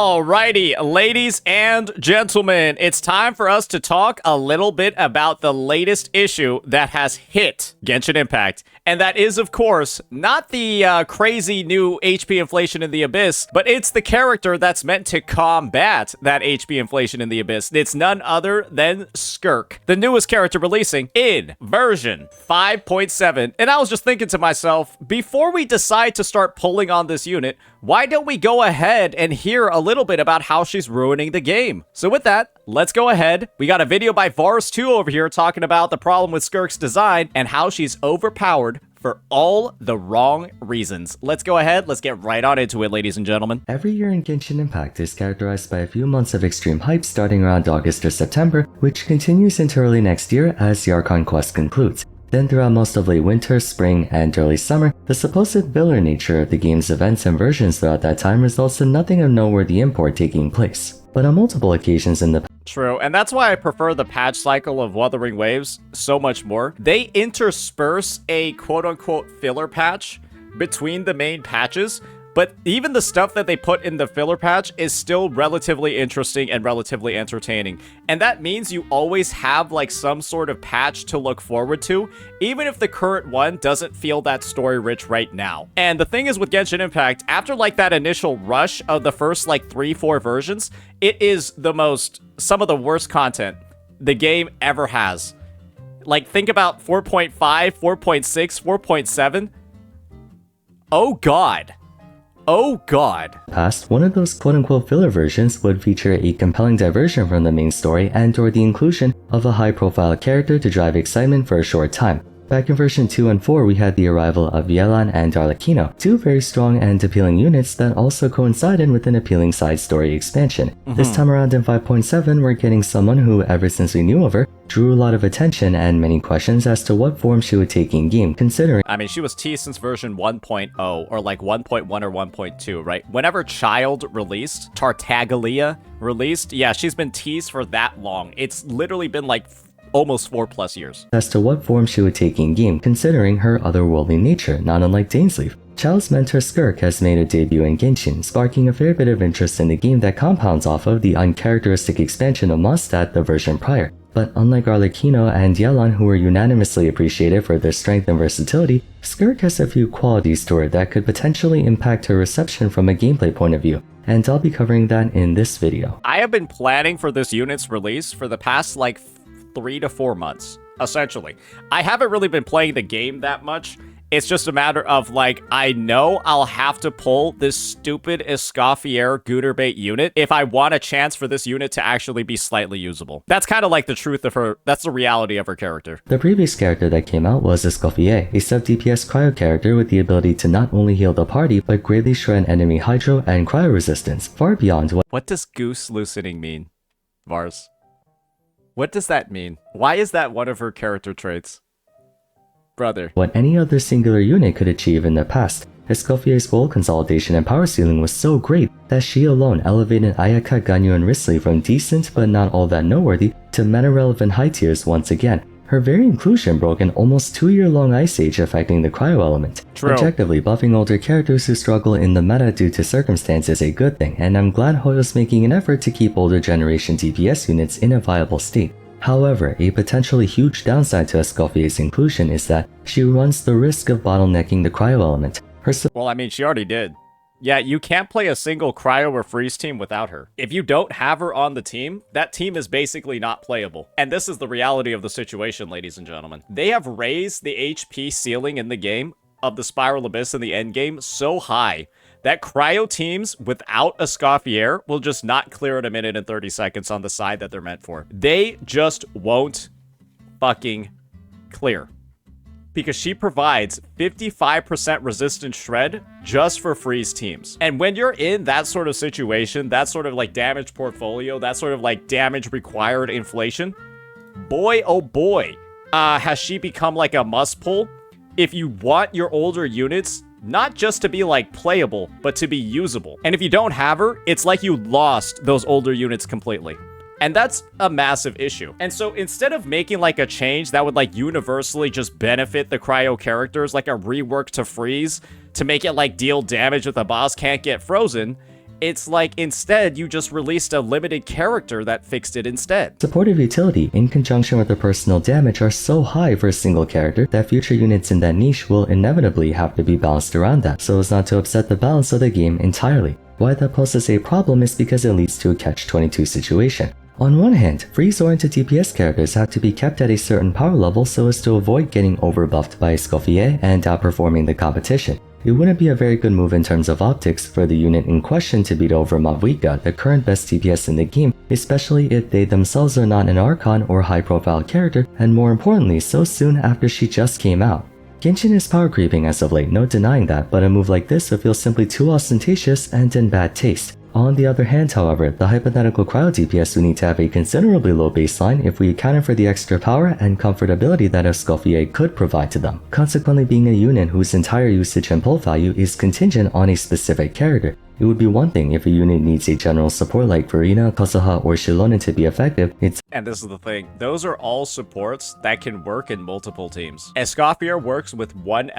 Alrighty, ladies and gentlemen, it's time for us to talk a little bit about the latest issue that has hit Genshin Impact. And that is, of course, not the crazy new HP inflation in the Abyss, but it's the character that's meant to combat that HP inflation in the Abyss. It's none other than Skirk, the newest character releasing in version 5.7. And I was just thinking to myself, before we decide to start pulling on this unit, why don't we go ahead and hear a little bit about how she's ruining the game? So with that, let's go ahead. We got a video by Vars2 over here talking about the problem with Skirk's design and how she's overpowered for all the wrong reasons. Let's go ahead. Let's get right on into it, ladies and gentlemen. Every year in Genshin Impact is characterized by a few months of extreme hype starting around August or September, which continues into early next year as the Archon quest concludes. Then throughout most of late winter, spring, and early summer, the supposed filler nature of the game's events and versions throughout that time results in nothing of noteworthy import taking place. But on multiple occasions in the True, and that's why I prefer the patch cycle of Wuthering Waves so much more. They intersperse a quote-unquote filler patch between the main patches, but even the stuff that they put in the filler patch is still relatively interesting and relatively entertaining. And that means you always have like some sort of patch to look forward to, even if the current one doesn't feel that story rich right now. And the thing is with Genshin Impact, after like that initial rush of the first like 3-4 versions, it is some of the worst content the game ever has. Like think about 4.5, 4.6, 4.7. Oh God. Oh God. Past, one of those quote-unquote filler versions would feature a compelling diversion from the main story and/or the inclusion of a high-profile character to drive excitement for a short time. Back in version 2 and 4, we had the arrival of Yelan and Arlecchino, two very strong and appealing units that also coincided with an appealing side story expansion. This time around in 5.7, we're getting someone who, ever since we knew of her, drew a lot of attention and many questions as to what form she would take in game, considering I mean, she was teased since version 1.0 or like 1.1 or 1.2, right? Whenever Child released, Tartaglia released, yeah, she's been teased for that long. It's literally been like almost 4+ years. As to what form she would take in game, considering her otherworldly nature, not unlike Dainsleif. Child's mentor Skirk has made a debut in Genshin, sparking a fair bit of interest in the game that compounds off of the uncharacteristic expansion of Mondstadt the version prior. But unlike Arlecchino and Yelan, who were unanimously appreciated for their strength and versatility, Skirk has a few qualities to her that could potentially impact her reception from a gameplay point of view, and I'll be covering that in this video. I have been planning for this unit's release for the past like 3 to 4 months, essentially. I haven't really been playing the game that much. It's just a matter of like, I know I'll have to pull this stupid Escoffier Gooterbait unit if I want a chance for this unit to actually be slightly usable. That's kind of like the truth of her, that's the reality of her character. The previous character that came out was Escoffier, a sub-DPS Cryo character with the ability to not only heal the party, but greatly shred enemy Hydro and Cryo resistance, far beyond What does Goose Loosening mean, Vars? What does that mean? Why is that one of her character traits? Brother. What any other singular unit could achieve in the past. Escoffier's role consolidation and power ceiling was so great that she alone elevated Ayaka, Ganyu, and Risley from decent but not all that noteworthy to meta-relevant high tiers once again. Her very inclusion broke an almost 2-year-long ice age affecting the cryo element. True. Objectively, buffing older characters who struggle in the meta due to circumstance is a good thing, and I'm glad Hoyo's making an effort to keep older generation DPS units in a viable state. However, a potentially huge downside to Escoffier's inclusion is that she runs the risk of bottlenecking the cryo element. Well, I mean, she already did. Yeah, you can't play a single Cryo or Freeze team without her. If you don't have her on the team, that team is basically not playable. And this is the reality of the situation, ladies and gentlemen. They have raised the HP ceiling in the game of the Spiral Abyss in the endgame so high that Cryo teams without a Escoffier will just not clear in 1 minute and 30 seconds on the side that they're meant for. They just won't fucking clear. Because she provides 55% resistance shred just for freeze teams. And when you're in that sort of situation, that sort of like damage portfolio, that sort of like damage required inflation, boy, oh boy, has she become like a must pull if you want your older units not just to be like playable, but to be usable. And if you don't have her, it's like you lost those older units completely. And that's a massive issue. And so instead of making like a change that would like universally just benefit the Cryo characters, like a rework to freeze to make it like deal damage if the boss can't get frozen, It's like instead you just released a limited character that fixed it instead. Supportive utility in conjunction with the personal damage are so high for a single character that future units in that niche will inevitably have to be balanced around that, so as not to upset the balance of the game entirely. Why that poses a problem is because it leads to a catch-22 situation. On one hand, freeze-oriented DPS characters have to be kept at a certain power level so as to avoid getting overbuffed by Escoffier and outperforming the competition. It wouldn't be a very good move in terms of optics for the unit in question to beat over Mavuika, the current best DPS in the game, especially if they themselves are not an Archon or high-profile character, and more importantly, so soon after she just came out. Genshin is power creeping as of late, no denying that, but a move like this would feel simply too ostentatious and in bad taste. On the other hand, however, the hypothetical Cryo DPS would need to have a considerably low baseline if we accounted for the extra power and comfortability that Escoffier could provide to them, consequently being a unit whose entire usage and pull value is contingent on a specific character. It would be one thing if a unit needs a general support like Verena, Kazuha, or Shilonen to be effective. And this is the thing, those are all supports that can work in multiple teams. Escoffier works with one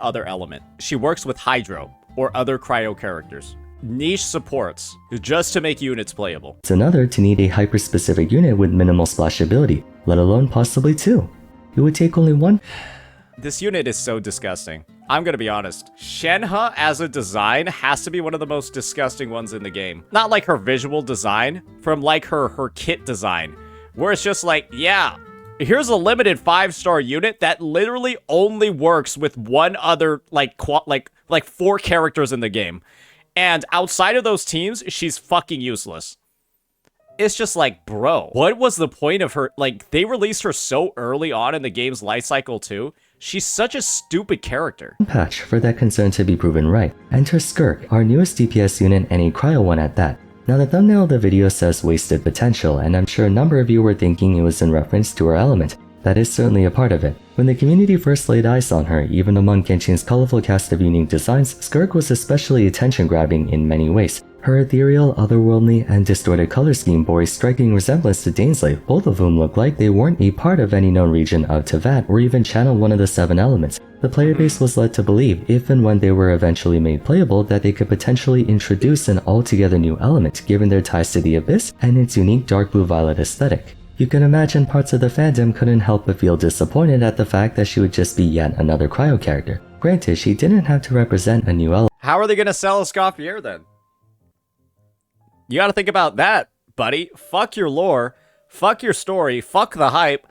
other element. She works with Hydro or other Cryo characters. Niche supports, just to make units playable. It's another to need a hyper-specific unit with minimal splashability, let alone possibly two. It would take only one. This unit is so disgusting. I'm gonna be honest. Shenhe as a design has to be one of the most disgusting ones in the game. Not like her visual design, from like her kit design, where it's just like, yeah, here's a limited 5-star unit that literally only works with one other like 4 characters in the game. And outside of those teams, she's fucking useless. It's just like, bro, what was the point of her? Like, they released her so early on in the game's life cycle too. She's such a stupid character. Patch for that concern to be proven right. Enter Skirk, our newest DPS unit and a Cryo one at that. Now the thumbnail of the video says wasted potential, and I'm sure a number of you were thinking it was in reference to her element. That is certainly a part of it. When the community first laid eyes on her, even among Genshin's colorful cast of unique designs, Skirk was especially attention-grabbing in many ways. Her ethereal, otherworldly, and distorted color scheme bore a striking resemblance to Daneslave, both of whom looked like they weren't a part of any known region of Tevat or even channeled one of the 7 elements. The player base was led to believe, if and when they were eventually made playable, that they could potentially introduce an altogether new element given their ties to the Abyss and its unique dark blue-violet aesthetic. You can imagine parts of the fandom couldn't help but feel disappointed at the fact that she would just be yet another Cryo character. Granted, she didn't have to represent a new element. How are they gonna sell Escoffier then? You gotta think about that, buddy. Fuck your lore, fuck your story, fuck the hype.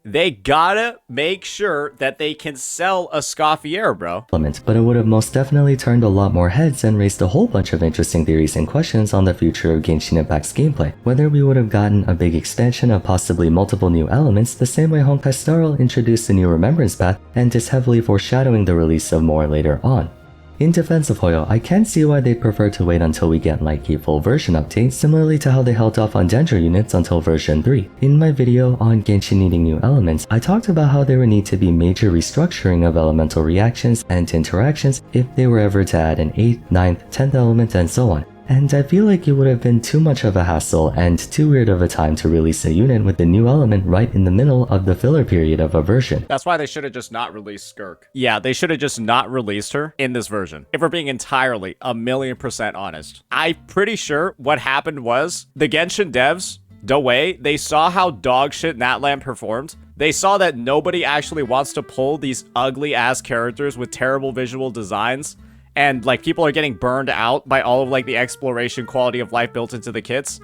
They gotta make sure that they can sell Escoffier, bro. But it would have most definitely turned a lot more heads and raised a whole bunch of interesting theories and questions on the future of Genshin Impact's gameplay. Whether we would have gotten a big expansion of possibly multiple new elements the same way Honkai Star Rail introduced a new Remembrance Path and is heavily foreshadowing the release of more later on. In defense of Hoyo, I can see why they prefer to wait until we get like a full version update, similarly to how they held off on Dendro units until version 3. In my video on Genshin needing new elements, I talked about how there would need to be major restructuring of elemental reactions and interactions if they were ever to add an 8th, 9th, 10th element and so on. And I feel like it would have been too much of a hassle and too weird of a time to release a unit with the new element right in the middle of the filler period of a version. That's why they should have just not released Skirk. Yeah, they should have just not released her in this version. If we're being entirely 1,000,000% honest. I'm pretty sure what happened was the Genshin devs, Dawei, they saw how dog shit Natlan performed. They saw that nobody actually wants to pull these ugly ass characters with terrible visual designs. And like people are getting burned out by all of like the exploration quality of life built into the kits.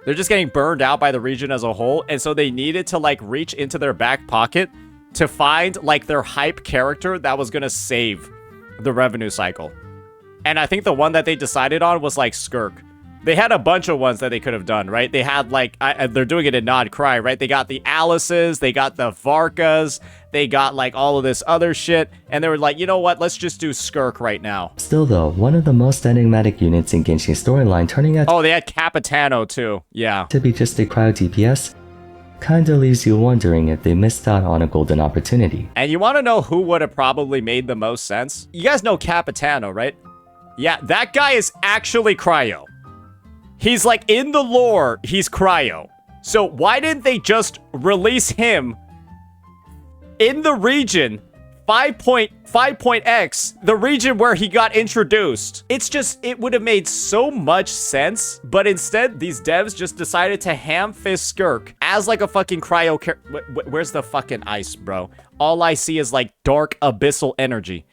They're just getting burned out by the region as a whole. And so they needed to like reach into their back pocket to find like their hype character that was going to save the revenue cycle. And I think the one that they decided on was like Skirk. They had a bunch of ones that they could have done, right? They had like, they're doing it in Nod Cry, right? They got the Alices, they got the Varkas, they got like all of this other shit. And they were like, you know what? Let's just do Skirk right now. Still though, one of the most enigmatic units in Genshin's storyline turning out oh, they had Capitano too. Yeah. to be just a Cryo DPS kinda leaves you wondering if they missed out on a golden opportunity. And you want to know who would have probably made the most sense? You guys know Capitano, right? Yeah, that guy is actually Cryo. He's like, in the lore, he's Cryo. So why didn't they just release him in the region, 5.X, the region where he got introduced. It's just, it would have made so much sense, but instead, these devs just decided to ham-fist Skirk as like a fucking cryo where's the fucking ice, bro? All I see is like dark abyssal energy,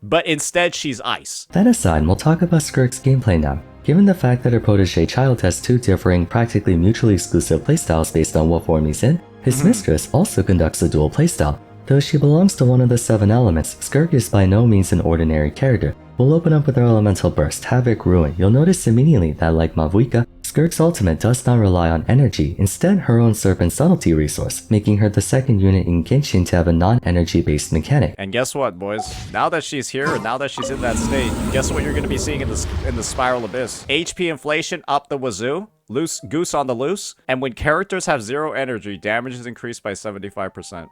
but instead she's ice. That aside, we'll talk about Skirk's gameplay now. Given the fact that her protege child has two differing, practically mutually exclusive playstyles based on what form he's in, his mistress also conducts a dual playstyle. Though she belongs to one of the 7 elements, Skirk is by no means an ordinary character. We'll open up with her elemental burst, Havoc Ruin. You'll notice immediately that, like Mavuika, Skirk's ultimate does not rely on energy, instead her own Serpent Subtlety resource, making her the second unit in Genshin to have a non-energy based mechanic. And guess what, boys? Now that she's here, and now that she's in that state, guess what you're going to be seeing in the Spiral Abyss? HP inflation up the wazoo, loose goose on the loose, and when characters have 0 energy, damage is increased by 75%.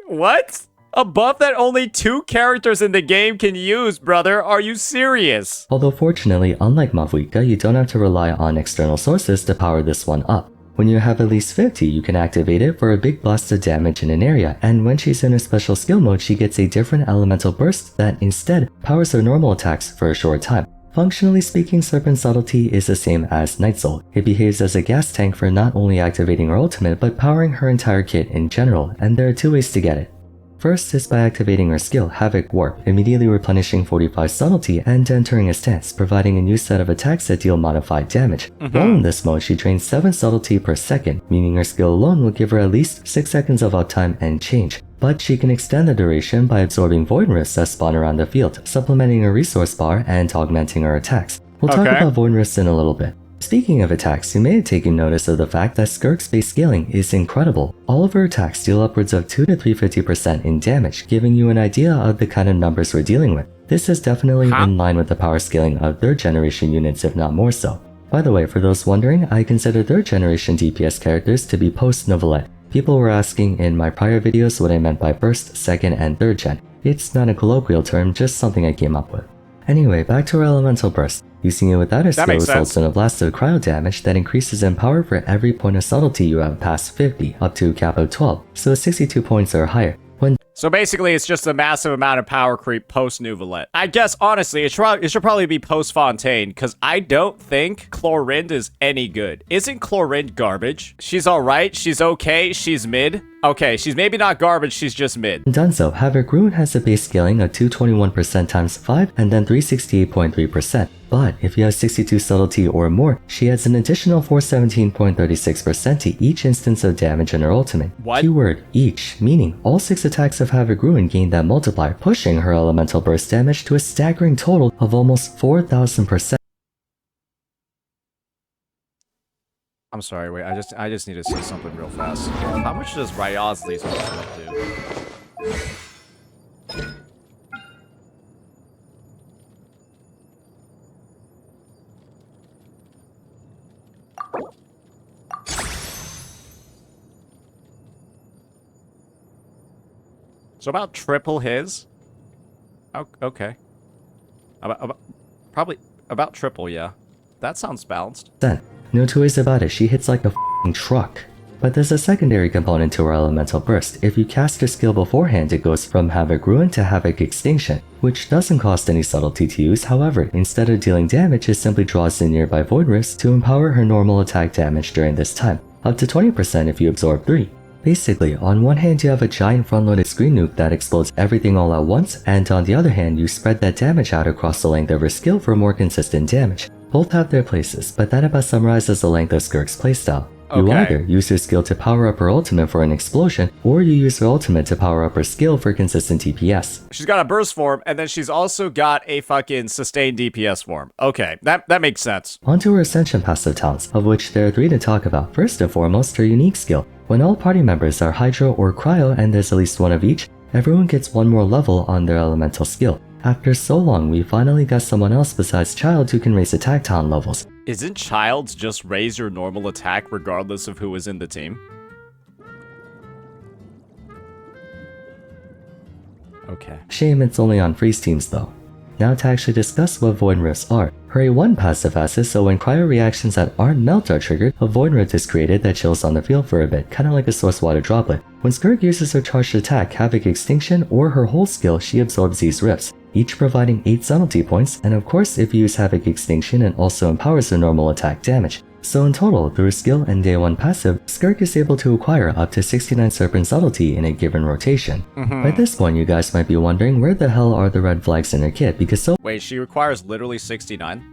What? A buff that only 2 characters in the game can use, brother. Are you serious? Although fortunately, unlike Mavuika, you don't have to rely on external sources to power this one up. When you have at least 50, you can activate it for a big blast of damage in an area, and when she's in a special skill mode, she gets a different elemental burst that instead powers her normal attacks for a short time. Functionally speaking, Serpent Subtlety is the same as Night Soul. It behaves as a gas tank for not only activating her ultimate, but powering her entire kit in general, and there are 2 ways to get it. First is by activating her skill, Havoc Warp, immediately replenishing 45 Subtlety and entering a stance, providing a new set of attacks that deal modified damage. While in this mode, she drains 7 Subtlety per second, meaning her skill alone will give her at least 6 seconds of uptime and change. But she can extend the duration by absorbing Void Rifts that spawn around the field, supplementing her resource bar and augmenting her attacks. We'll talk about Void Rifts in a little bit. Speaking of attacks, you may have taken notice of the fact that Skirk's base scaling is incredible. All of her attacks deal upwards of 2 to 350% in damage, giving you an idea of the kind of numbers we're dealing with. This is definitely in line with the power scaling of 3rd generation units, if not more so. By the way, for those wondering, I consider 3rd generation DPS characters to be post-Novelette. People were asking in my prior videos what I meant by 1st, 2nd, and 3rd gen. It's not a colloquial term, just something I came up with. Anyway, back to her elemental burst. Using it without a skill results in a blast of cryo damage that increases in power for every point of subtlety you have past 50, up to a cap of 12, so 62 points or higher. So basically, it's just a massive amount of power creep post-Novelette. I guess, honestly, it should probably be post-Fontaine, because I don't think Chlorinde is any good. Isn't Chlorinde garbage? She's alright, she's okay, she's mid. Okay, she's maybe not garbage, she's just mid. Done so, Havoc Ruin has a base scaling of 221% times 5 and then 368.3%. But if you have 62 subtlety or more, she adds an additional 417.36% to each instance of damage in her ultimate. What? Keyword each, meaning all 6 attacks of Havoc Ruin gain that multiplier, pushing her elemental burst damage to a staggering total of almost 4,000%. I'm sorry, wait, I just need to see something real fast. How much does Ryozli's ultimate do? So about triple his? Oh, okay. Probably about triple, yeah. That sounds balanced. No two ways about it, she hits like a f***ing truck. But there's a secondary component to her elemental burst. If you cast her skill beforehand, it goes from Havoc Ruin to Havoc Extinction, which doesn't cost any subtlety to use. However, instead of dealing damage, it simply draws in nearby Void Rifts to empower her normal attack damage during this time, up to 20% if you absorb 3. Basically, on one hand you have a giant front-loaded screen nuke that explodes everything all at once, and on the other hand you spread that damage out across the length of her skill for more consistent damage. Both have their places, but that about summarizes the length of Skirk's playstyle. You either use her skill to power up her ultimate for an explosion, or you use her ultimate to power up her skill for consistent DPS. She's got a burst form, and then she's also got a fucking sustained DPS form. Okay, that makes sense. Onto her Ascension passive talents, of which there are 3 to talk about. First and foremost, her unique skill. When all party members are Hydro or Cryo and there's at least one of each, everyone gets one more level on their elemental skill. After so long, we finally got someone else besides Child who can raise attack talent levels. Isn't Child's just raise your normal attack regardless of who is in the team? Okay. Shame it's only on freeze teams though. Now to actually discuss what Void Rifts are. Her A1 passive has this, so when cryo reactions that aren't melt are triggered, a Void Rift is created that chills on the field for a bit, kinda like a source water droplet. When Skirk uses her charged attack, Havoc Extinction, or her whole skill, she absorbs these rifts, each providing 8 subtlety points, and of course if you use Havoc Extinction, it also empowers the normal attack damage. So in total, through skill and day 1 passive, Skirk is able to acquire up to 69 Serpent subtlety in a given rotation. By this point, you guys might be wondering where the hell are the red flags in her kit, because so Wait, she requires literally 69?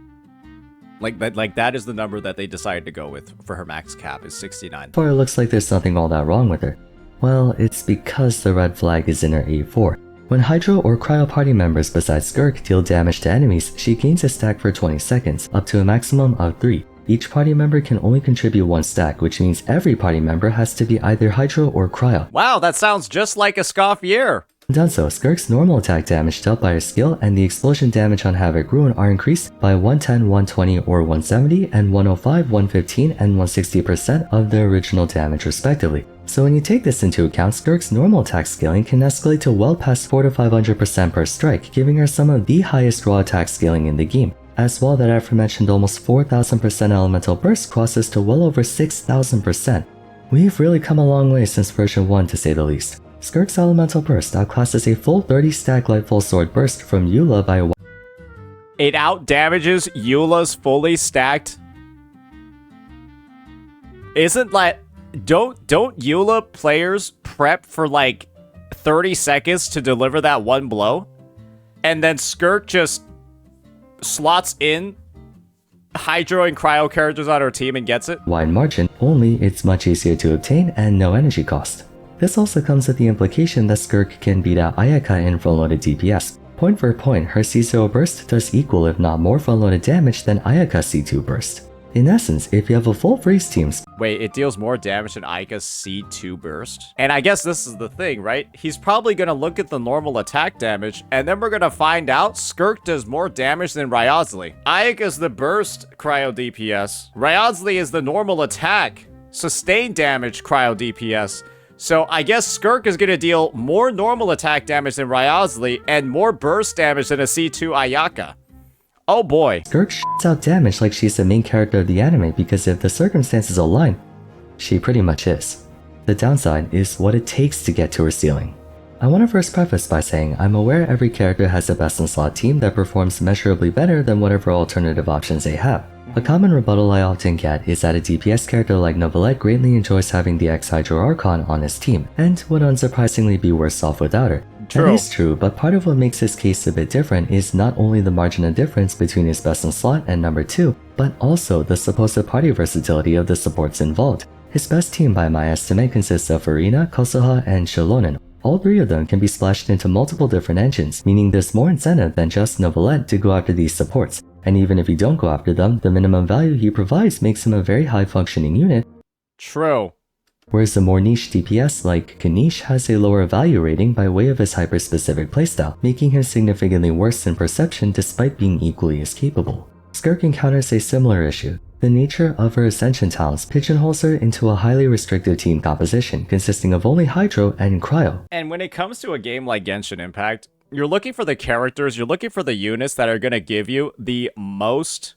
Like that is the number that they decided to go with for her max cap, is 69. far it looks like there's nothing all that wrong with her. Well, it's because the red flag is in her A4. When Hydro or Cryo party members besides Skirk deal damage to enemies, she gains a stack for 20 seconds, up to a maximum of 3. Each party member can only contribute 1 stack, which means every party member has to be either Hydro or Cryo. Wow, that sounds just like a Scoffier. Done so, Skirk's normal attack damage dealt by her skill and the explosion damage on Havoc Ruin are increased by 110, 120, or 170, and 105, 115, and 160% of the original damage respectively. So when you take this into account, Skirk's normal attack scaling can escalate to well past 400 to 500% per strike, giving her some of the highest raw attack scaling in the game. As well, that aforementioned almost 4000% elemental burst crosses to well over 6000%. We've really come a long way since version 1 to say the least. Skirk's elemental burst outclasses a full 30 stack Lightfall Sword burst from Eula by a It out damages Eula's fully stacked. Isn't like don't Eula players prep for like 30 seconds to deliver that one blow? And then Skirk just slots in Hydro and Cryo characters on her team and gets it? wide margin, only it's much easier to obtain and no energy cost. This also comes with the implication that Skirk can beat out Ayaka in front-loaded DPS. Point for point, her C0 burst does equal if not more front-loaded damage than Ayaka's C2 burst. In essence, if you have a full freeze team, Wait, it deals more damage than Ayaka's C2 burst? And I guess this is the thing, right? He's probably gonna look at the normal attack damage, and then we're gonna find out Skirk does more damage than Ryosley. Ayaka's the burst Cryo DPS. Ryosley is the normal attack, sustained damage Cryo DPS. So I guess Skirk is gonna deal more normal attack damage than Ryosley, and more burst damage than a C2 Ayaka. Oh boy. Skirk shits out damage like she's the main character of the anime because if the circumstances align, she pretty much is. The downside is what it takes to get to her ceiling. I want to first preface by saying I'm aware every character has a best-in-slot team that performs measurably better than whatever alternative options they have. A common rebuttal I often get is that a DPS character like Novelette greatly enjoys having the ex-Hydro Archon on his team, and would unsurprisingly be worse off without her. True. That is true, but part of what makes his case a bit different is not only the margin of difference between his best in slot and number 2, but also the supposed party versatility of the supports involved. His best team by my estimate consists of Arena, Kosoha, and Shilonen. All 3 of them can be splashed into multiple different engines, meaning there's more incentive than just Novelette to go after these supports. And even if you don't go after them, the minimum value he provides makes him a very high functioning unit. True. Whereas the more niche DPS like Kanish has a lower value rating by way of his hyper-specific playstyle, making him significantly worse in perception despite being equally as capable. Skirk encounters a similar issue. The nature of her Ascension talents pigeonholes her into a highly restrictive team composition consisting of only Hydro and Cryo. And when it comes to a game like Genshin Impact, you're looking for the characters, you're looking for the units that are going to give you the most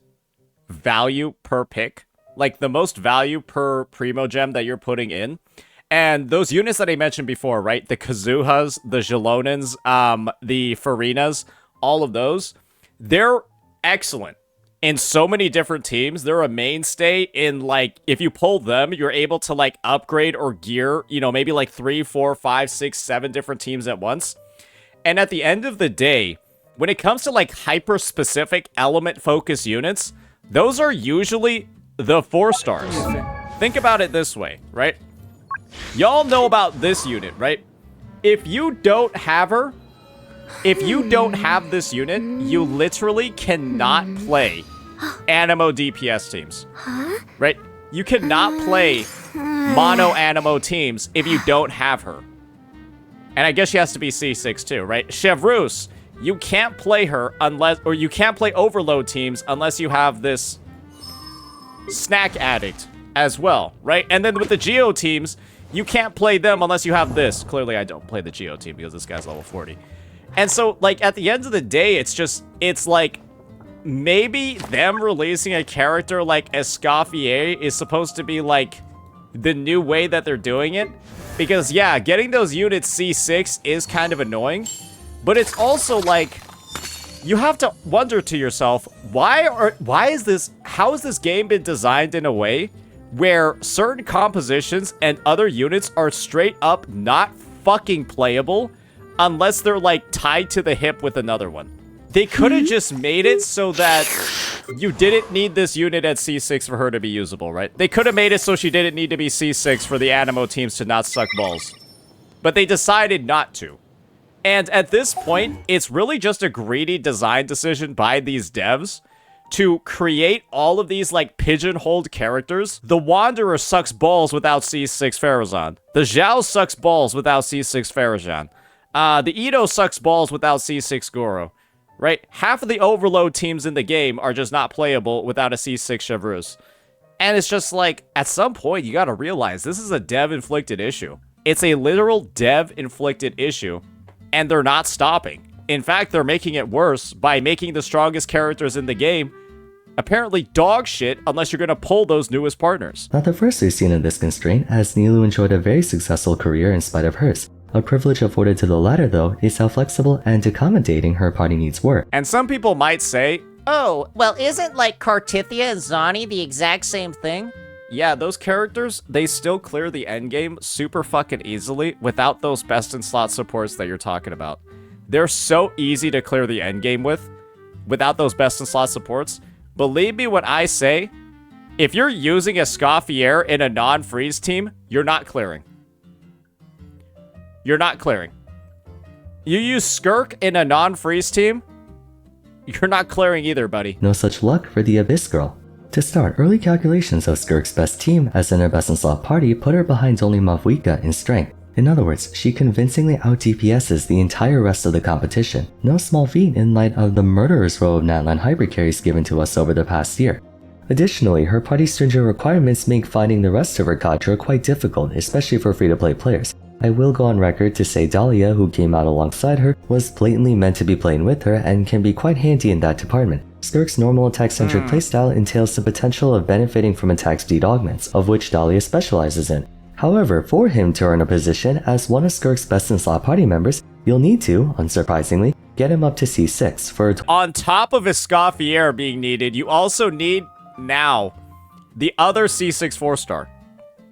value per pick. Like the most value per Primo Gem that you're putting in. And those units that I mentioned before, right? The Kazuhas, the Jilonens, the Farinas, all of those, they're excellent in so many different teams. They're a mainstay in, like, if you pull them, you're able to, like, upgrade or gear, you know, maybe like 3, 4, 5, 6, 7 different teams at once. And at the end of the day, when it comes to, like, hyper-specific element-focused units, those are usually the 4 stars. Think about it this way, right? Y'all know about this unit, right? If you don't have her, if you don't have this unit, you literally cannot play Animo DPS teams, right? You cannot play mono Animo teams if you don't have her. And I guess she has to be C6 too, right? Chevreuse, you can't play her unless, or you can't play Overload teams unless you have this Snack Addict as well, right? And then with the Geo teams, you can't play them unless you have this. Clearly, I don't play the Geo team because this guy's level 40. And so, like, at the end of the day, it's like, maybe them releasing a character like Escoffier is supposed to be, like, the new way that they're doing it. Because, yeah, getting those units C6 is kind of annoying. But it's also, like, you have to wonder to yourself, how has this game been designed in a way where certain compositions and other units are straight up not fucking playable unless they're, like, tied to the hip with another one? They could have just made it so that you didn't need this unit at C6 for her to be usable, right? They could have made it so she didn't need to be C6 for the Animo teams to not suck balls. But they decided not to. And at this point, it's really just a greedy design decision by these devs to create all of these, like, pigeonholed characters. The Wanderer sucks balls without C6 Pharazon. The Zhao sucks balls without C6 Pharazon. The Ito sucks balls without C6 Goro. Right? Half of the Overload teams in the game are just not playable without a C6 Chevreuse. And it's just like, at some point, you gotta realize this is a dev-inflicted issue. It's a literal dev-inflicted issue, and they're not stopping. In fact, they're making it worse by making the strongest characters in the game apparently dog shit unless you're gonna pull those newest partners. Not the first we've seen of this constraint, as Nilou enjoyed a very successful career in spite of hers. A privilege afforded to the latter, though, is how flexible and accommodating her party needs were. And some people might say, oh, well, isn't, like, Cartithia and Zani the exact same thing? yeah, those characters, they still clear the endgame super fucking easily without those best-in-slot supports that you're talking about. They're so easy to clear the endgame without those best-in-slot supports. Believe me when I say, if you're using a Escoffier in a non-freeze team, you're not clearing. You're not clearing. You use Skirk in a non-freeze team, you're not clearing either, buddy. No such luck for the Abyss Girl. To start, early calculations of Skirk's best team as in her best-in-slot party put her behind only Mavuika in strength. In other words, she convincingly out-DPSs the entire rest of the competition. No small feat in light of the murderer's row of Natlan hybrid carries given to us over the past year. Additionally, her party's stringent requirements make finding the rest of her cadre quite difficult, especially for free-to-play players. I will go on record to say Dahlia, who came out alongside her, was blatantly meant to be playing with her and can be quite handy in that department. Skirk's normal attack-centric playstyle entails the potential of benefiting from attack speed augments, of which Dahlia specializes in. However, for him to earn a position as one of Skirk's best-in-slot party members, you'll need to, unsurprisingly, get him up to C6 for On top of Escoffier being needed, you also need, now, the other C6 4-star.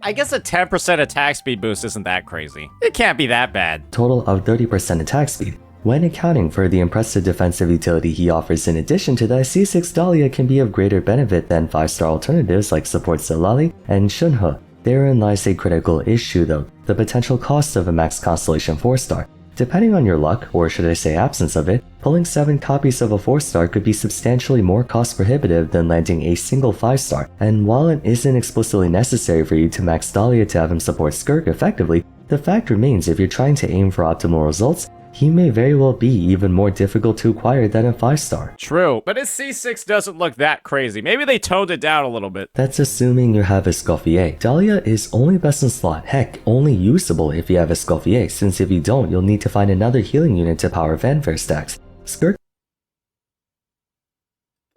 I guess a 10% attack speed boost isn't that crazy. It can't be that bad. total of 30% attack speed. When accounting for the impressive defensive utility he offers in addition to that, C6 Dahlia can be of greater benefit than 5-star alternatives like support Zalali and Shunhe. Therein lies a critical issue though, the potential cost of a max Constellation 4-star. Depending on your luck, or should I say absence of it, pulling 7 copies of a 4-star could be substantially more cost prohibitive than landing a single 5-star, and while it isn't explicitly necessary for you to max Dahlia to have him support Skirk effectively, the fact remains if you're trying to aim for optimal results, he may very well be even more difficult to acquire than a 5-star. True, but his C6 doesn't look that crazy. Maybe they toned it down a little bit. That's assuming you have Escoffier. Dahlia is only best in slot, heck, only usable if you have Escoffier, since if you don't, you'll need to find another healing unit to power fanfare stacks. Skirk's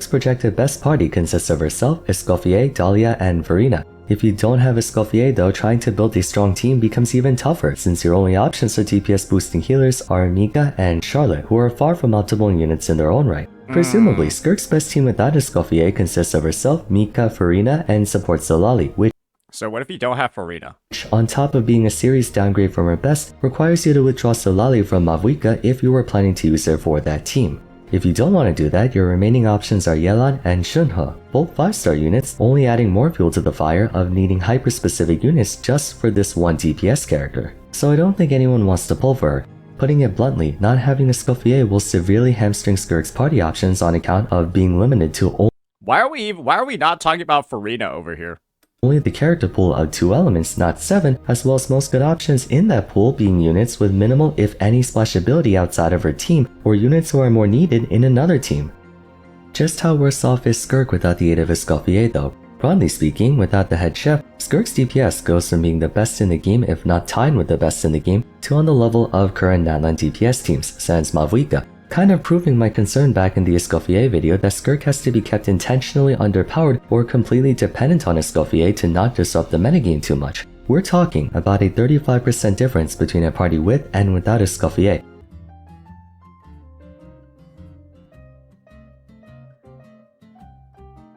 projected best party consists of herself, Escoffier, Dahlia, and Verena. If you don't have Escoffier though, trying to build a strong team becomes even tougher, since your only options for DPS boosting healers are Mika and Charlotte, who are far from optimal units in their own right. Presumably, Skirk's best team without Escoffier consists of herself, Mika, Farina, and support Zalali, which, So what if you don't have Farina? on top of being a serious downgrade from her best, requires you to withdraw Zalali from Mavuika if you were planning to use her for that team. If you don't want to do that, your remaining options are Yelan and Shunhe, both 5-star units, only adding more fuel to the fire of needing hyper-specific units just for this one DPS character. So I don't think anyone wants to pull for her. Putting it bluntly, not having a Escoffier will severely hamstring Skirk's party options on account of being limited to Why are we not talking about Farina over here? only the character pool of 2 elements, not 7, as well as most good options in that pool being units with minimal if any splashability outside of her team, or units who are more needed in another team. Just how worse off is Skirk without the aid of Escoffier though? Broadly speaking, without the head chef, Skirk's DPS goes from being the best in the game, if not tied with the best in the game, to on the level of current Natlan DPS teams, sans Mavuika, kind of proving my concern back in the Escoffier video that Skirk has to be kept intentionally underpowered or completely dependent on Escoffier to not disrupt the metagame too much. We're talking about a 35% difference between a party with and without Escoffier.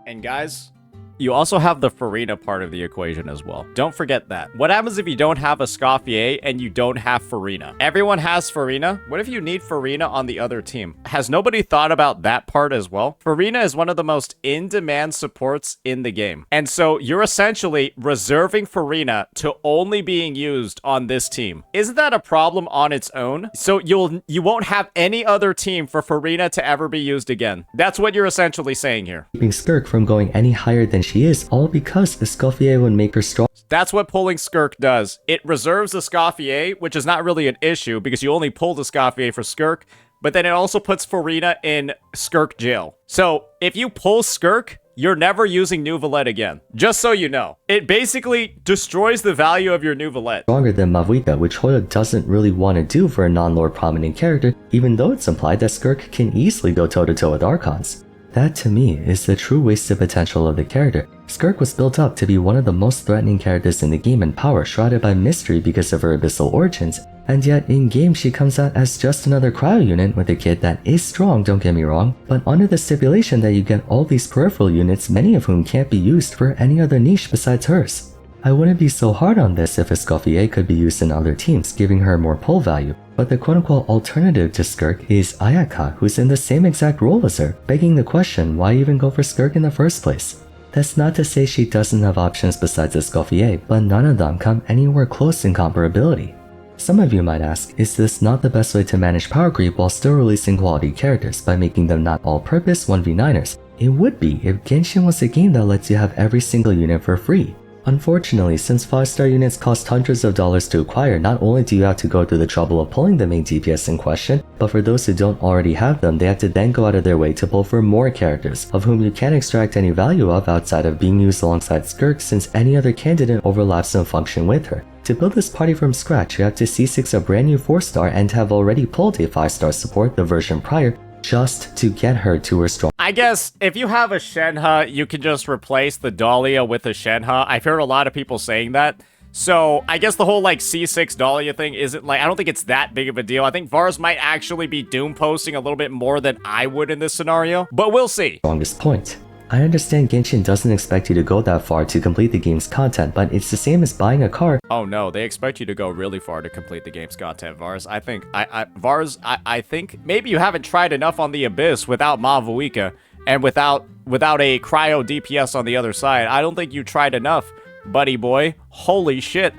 And guys, you also have the Farina part of the equation as well. Don't forget that. What happens if you don't have a Escoffier and you don't have Farina? Everyone has Farina. What if you need Farina on the other team? Has nobody thought about that part as well? Farina is one of the most in-demand supports in the game. And so you're essentially reserving Farina to only being used on this team. Isn't that a problem on its own? So you won't have any other team for Farina to ever be used again. That's what you're essentially saying here. Keeping Skirk from going any higher than she is, all because Escoffier would make her strong. That's what pulling Skirk does. It reserves Escoffier, which is not really an issue because you only pulled Escoffier for Skirk, but then it also puts Farina in Skirk jail. So if you pull Skirk, you're never using Nouvelette again. Just so you know. It basically destroys the value of your Nouvelette. Stronger than Mavuika, which Hoyo doesn't really want to do for a non-lore prominent character, even though it's implied that Skirk can easily go toe-to-toe with Archons. That, to me, is the true wasted potential of the character. Skirk was built up to be one of the most threatening characters in the game in power, shrouded by mystery because of her abyssal origins, and yet in-game she comes out as just another cryo unit with a kit that is strong, don't get me wrong, but under the stipulation that you get all these peripheral units, many of whom can't be used for any other niche besides hers. I wouldn't be so hard on this if Escoffier could be used in other teams, giving her more pull value, but the quote-unquote alternative to Skirk is Ayaka, who's in the same exact role as her, begging the question, why even go for Skirk in the first place? That's not to say she doesn't have options besides Escoffier, but none of them come anywhere close in comparability. Some of you might ask, is this not the best way to manage power creep while still releasing quality characters by making them not all-purpose 1v9ers? It would be if Genshin was a game that lets you have every single unit for free. Unfortunately, since 5-star units cost hundreds of dollars to acquire, not only do you have to go through the trouble of pulling the main DPS in question, but for those who don't already have them, they have to then go out of their way to pull for more characters, of whom you can't extract any value of outside of being used alongside Skirk since any other candidate overlaps in function with her. To build this party from scratch, you have to C6 a brand new 4-star and have already pulled a 5-star support the version prior, just to get her to her strong. I guess if you have a Shenhe, you can just replace the Dahlia with a Shenhe. I've heard a lot of people saying that. So I guess the whole like C6 Dahlia thing isn't like, I don't think it's that big of a deal. I think Vars might actually be doom posting a little bit more than I would in this scenario, but we'll see. Strongest point. I understand Genshin doesn't expect you to go that far to complete the game's content, but it's the same as buying a car. Oh no, they expect you to go really far to complete the game's content, Vars. I think, I think maybe you haven't tried enough on the Abyss without Mavuika and without a Cryo DPS on the other side. I don't think you tried enough, buddy boy. Holy shit.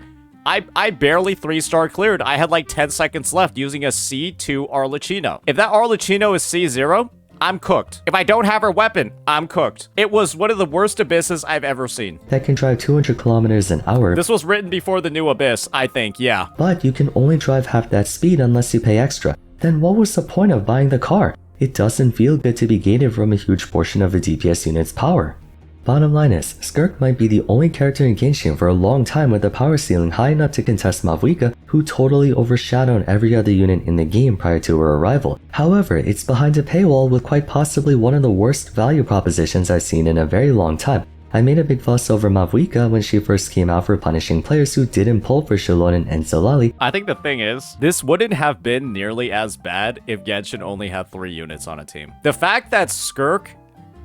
I barely 3-star cleared. I had like 10 seconds left using a C2 Arlecchino. If that Arlecchino is C0, I'm cooked. If I don't have her weapon, I'm cooked. It was one of the worst abysses I've ever seen. That can drive 200 kilometers an hour. This was written before the new Abyss, I think, yeah. But you can only drive half that speed unless you pay extra. Then what was the point of buying the car? It doesn't feel good to be gated from a huge portion of a DPS unit's power. Bottom line is, Skirk might be the only character in Genshin for a long time with a power ceiling high enough to contest Mavuika, who totally overshadowed every other unit in the game prior to her arrival. However, it's behind a paywall with quite possibly one of the worst value propositions I've seen in a very long time. I made a big fuss over Mavuika when she first came out for punishing players who didn't pull for Shilonen and Zolali. I think the thing is, this wouldn't have been nearly as bad if Genshin only had 3 units on a team. The fact that Skirk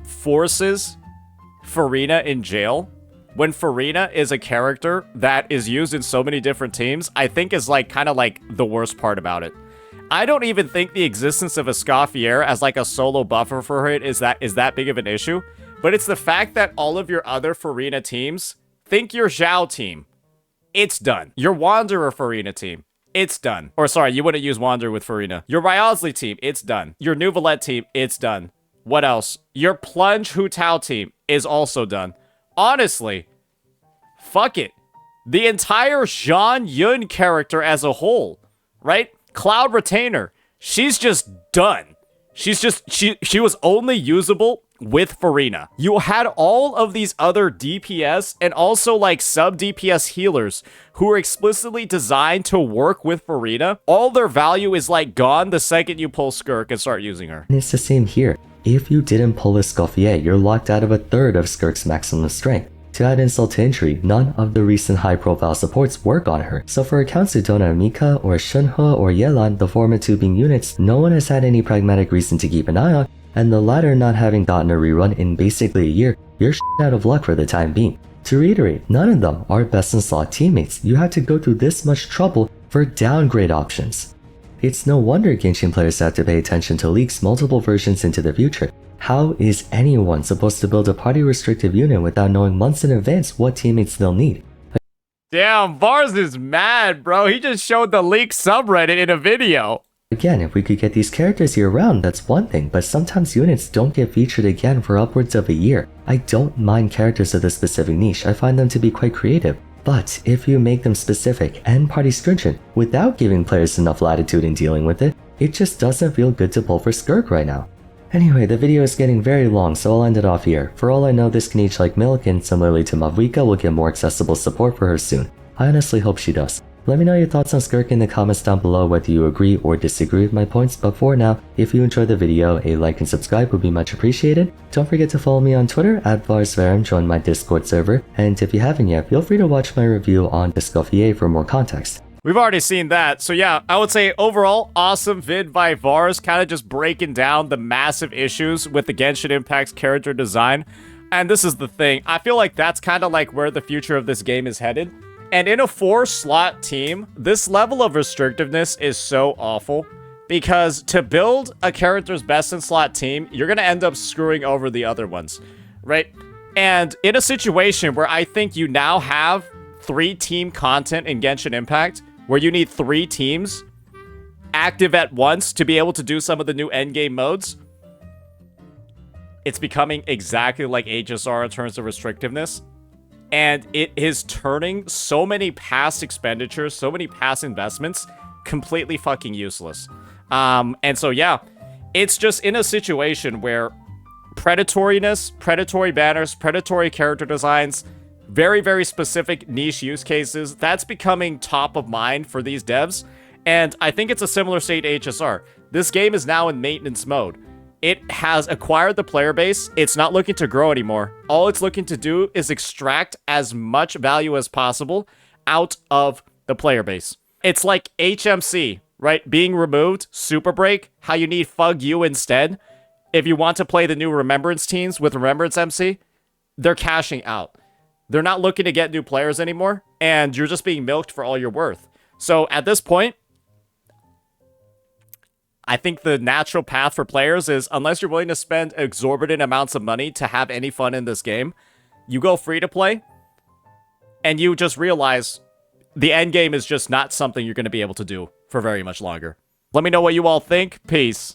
forces Farina in jail when Farina is a character that is used in so many different teams, I think is like kind of like the worst part about it. I don't even think the existence of Escoffier as like a solo buffer for it is that big of an issue, but it's the fact that all of your other Farina teams think your Zhao team. It's done. Your Wanderer Farina team. It's done. Or sorry, you wouldn't use Wanderer with Farina. Your Ryosley team. It's done. Your Nouvelette team. It's done. What else? Your Plunge Hu Tao team is also done. Honestly, fuck it. The entire Zhan Yun character as a whole, right? Cloud Retainer, she's just done. She's just, she was only usable with Farina. You had all of these other DPS and also like sub DPS healers who are explicitly designed to work with Farina. All their value is like gone the second you pull Skirk and start using her. And it's the same here. If you didn't pull Escoffier, you're locked out of a third of Skirk's maximum strength. To add insult to injury, none of the recent high-profile supports work on her. So for accounts who don't have Mika or Shunhe or Yelan, the former two being units, no one has had any pragmatic reason to keep an eye on, and the latter not having gotten a rerun in basically a year, you're out of luck for the time being. To reiterate, none of them are best-in-slot teammates. You had to go through this much trouble for downgrade options. It's no wonder Genshin players have to pay attention to leaks multiple versions into the future. How is anyone supposed to build a party restrictive unit without knowing months in advance what teammates they'll need? Damn, Vars is mad, bro. He just showed the leaked subreddit in a video. Again, if we could get these characters year-round, that's one thing, but sometimes units don't get featured again for upwards of a year. I don't mind characters of this specific niche, I find them to be quite creative. But if you make them specific and party stringent without giving players enough latitude in dealing with it, it just doesn't feel good to pull for Skirk right now. Anyway, the video is getting very long, so I'll end it off here. For all I know, this can age like milk, and similarly to Mavuika, will get more accessible support for her soon. I honestly hope she does. Let me know your thoughts on Skirk in the comments down below, whether you agree or disagree with my points, but for now, if you enjoyed the video, a like and subscribe would be much appreciated. Don't forget to follow me on Twitter at VarsVarum, join my Discord server, and if you haven't yet, feel free to watch my review on Escoffier for more context. We've already seen that. So yeah, I would say overall, awesome vid by Vars, kind of just breaking down the massive issues with the Genshin Impact's character design. And this is the thing, I feel like that's kind of like where the future of this game is headed. And in a 4-slot team, this level of restrictiveness is so awful. Because to build a character's best-in-slot team, you're going to end up screwing over the other ones, right? And in a situation where I think you now have 3-team content in Genshin Impact, where you need 3 teams active at once to be able to do some of the new endgame modes, it's becoming exactly like HSR in terms of restrictiveness. And it is turning so many past expenditures, so many past investments, completely fucking useless. And so, yeah, it's just in a situation where predatoriness, predatory banners, predatory character designs, very, very specific niche use cases, that's becoming top of mind for these devs. And I think it's a similar state to HSR. This game is now in maintenance mode. It has acquired the player base. It's not looking to grow anymore. All it's looking to do is extract as much value as possible out of the player base. It's like HMC, right? Being removed, Super Break, how you need Fug U instead. If you want to play the new Remembrance teams with Remembrance MC, they're cashing out. They're not looking to get new players anymore, and you're just being milked for all you're worth. So at this point, I think the natural path for players is, unless you're willing to spend exorbitant amounts of money to have any fun in this game, you go free to play, and you just realize the end game is just not something you're going to be able to do for very much longer. Let me know what you all think. Peace.